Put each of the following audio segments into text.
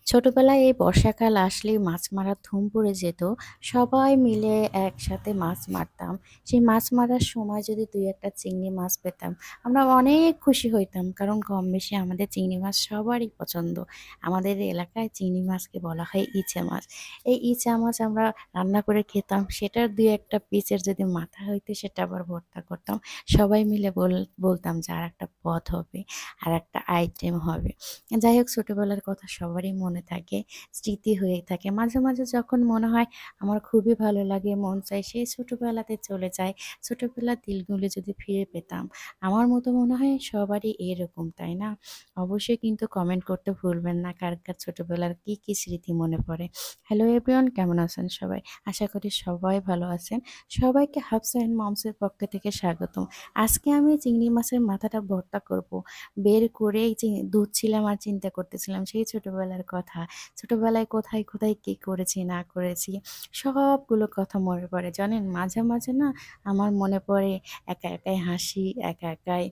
ছোটবেলায় এই বর্ষাকাল আসলেই মাছ মারার ধুম পড়ে যেত। সবাই মিলে একসাথে মাছ মারতাম। সেই মাছ মারার সময় যদি ২-১ টা চিংড়ি মাছ পেতাম, আমরা অনেক খুশি হইতাম। কারণ কম বেশি আমাদের চিংড়ি মাছ সবারই পছন্দ। আমাদের এলাকায় চিংড়ি মাছকে বলা হয় ইচা মাছ। এই ইচা মাছ আমরা রান্না করে খেতাম। সেটার ২-১ টা পিসের যদি মাথা হইতো সেটা আবার ভর্তা করতাম। সবাই মিলে বলতাম যে আরেকটা পদ হবে, আরেকটা আইটেম হবে। যাই হোক ছোটবেলার কথা সবারই মনে থাকে, স্মৃতি হয়ে থাকে। মাঝে, মাঝে যখন মনে হয় আমার খুবই ভালো লাগে, মন চায় সেই ছোটবেলাতে চলে যাই। ছোটবেলার দিনগুলি যদি ফিরে পেতাম, আমার মতো মনে হয় সবারই এরকম, তাই না? অবশ্যই কিন্তু কমেন্ট করতে ভুলবেন না কার, কার ছোটবেলার কি, কি স্মৃতি মনে পড়ে। হ্যালো এভরিওয়ান, কেমন আছেন সবাই? আশা করি সবাই ভালো আছেন। সবাইকে হাফসা অ্যান্ড মমসের পক্ষ থেকে স্বাগতম। আজকে আমি চিংড়ি মাছের মাথাটা ভর্তা করব। বের করেই ধুচ্ছিলাম আর চিন্তা করতেছিলাম সেই ছোটবেলার কথা। ছোটবেলায় কোথায়, কোথায় কি করেছি না করেছি সবগুলো কথা মনে পড়ে। জানেন মাঝে, মাঝে না আমার মনে পড়ে একা, একাই হাসি, একা, একাই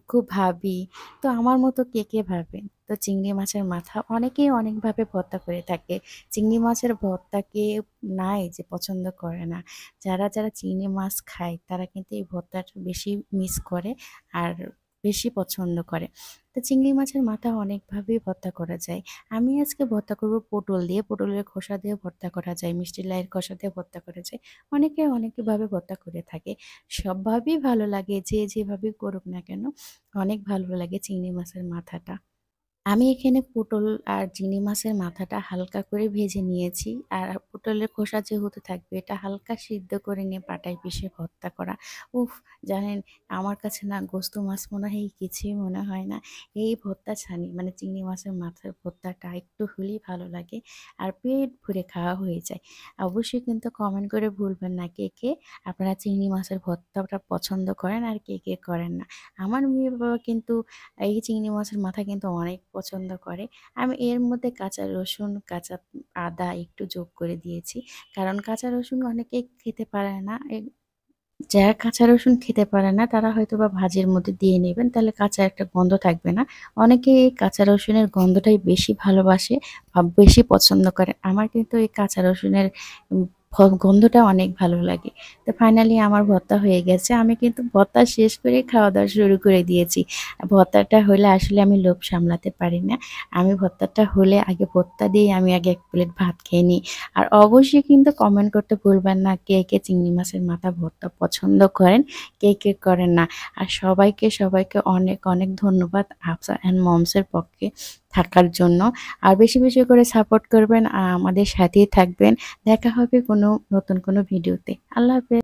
খুব ভাবি। তো আমার মতো কে, কে ভাবে? তো চিংড়ি মাছের মাথা অনেকেই অনেকভাবে ভর্তা করে থাকে। চিংড়ি মাছের ভর্তা কে নাই যে পছন্দ করে না। যারা, যারা চিংড়ি মাছ খায় তারা কিন্তু এই ভর্তাটা বেশি মিস করে আর বেশি পছন্দ করে। তো চিংড়ি মাছের মাথা অনেকভাবেই ভর্তা করা যায়। আমি আজকে ভর্তা করব পটল দিয়ে, পটলের খোসা দিয়ে ভর্তা করা যায়, মিষ্টি লাউয়ের খোসা দিয়ে ভর্তা করা যায়। অনেকে অনেকভাবে ভর্তা করে থাকে। সবভাবেই ভালো লাগে, যে যেভাবেই করুক না কেন, অনেক ভালো লাগে চিংড়ি মাছের মাথাটা। আমি এখানে পটল আর চিংড়ি মাছের মাথাটা হালকা করে ভেজে নিয়েছি। আর পটলের খোসা যেহেতু থাকবে এটা হালকা সিদ্ধ করে নিয়ে পাটায় পিষে ভর্তা করা। উফ! জানেন আমার কাছে না গোস্ত মাছ মনে হয় কিছুই মনে হয় না। এই ভর্তা ছানি মানে চিংড়ি মাছের মাথার ভর্তাটা একটু হলেই ভালো লাগে। আর পেট ভরে খাওয়া হয়ে যায়। অবশ্যই কিন্তু কমেন্ট করে ভুলবেন না কে, কে আপনারা চিংড়ি মাছের ভর্তাটা পছন্দ করেন আর কে, কে করেন না। আমার মেয়ে-বাবা কিন্তু এই চিংড়ি মাছের মাথা কিন্তু অনেক পছন্দ করে। আমি এর মধ্যে কাঁচা রসুন, কাঁচা আদা একটু যোগ করে দিয়েছি। কারণ কাঁচা রসুন অনেকেই খেতে পারে না। যারা কাঁচা রসুন খেতে পারে না তারা হয়তোবা ভাজির মধ্যে দিয়ে নেবেন। তাহলে কাঁচা একটা গন্ধ থাকবে না। অনেকে এই কাঁচা রসুনের গন্ধটাই বেশি ভালোবাসে বা বেশি পছন্দ করে। আমার কিন্তু এই কাঁচা রসুনের উম গন্ধটা অনেক ভালো লাগে। তো ফাইনালি আমার ভর্তা হয়ে গেছে। আমি কিন্তু ভর্তা শেষ করে খাওয়া-দাওয়া শুরু করে দিয়েছি। ভর্তাটা হলে আসলে আমি লোভ সামলাতে পারি না। আমি ভর্তাটা হলে আগে ভর্তা দিয়েই আমি আগে ১ প্লেট ভাত খেয়ে নিই। আর অবশ্যই কিন্তু কমেন্ট করতে ভুলবেন না কে, কে চিংড়ি মাছের মাথা ভর্তা পছন্দ করেন, কে, কে করেন না। আর সবাইকে, সবাইকে অনেক, অনেক ধন্যবাদ হাফসা অ্যান্ড মমসের পক্ষে থাকার জন্য। আর বেশি, বেশি করে সাপোর্ট করবেন আর আমাদের সাথেই থাকবেন। দেখা হবে নতুন কোনো ভিডিওতে। আল্লাহ হাফেজ।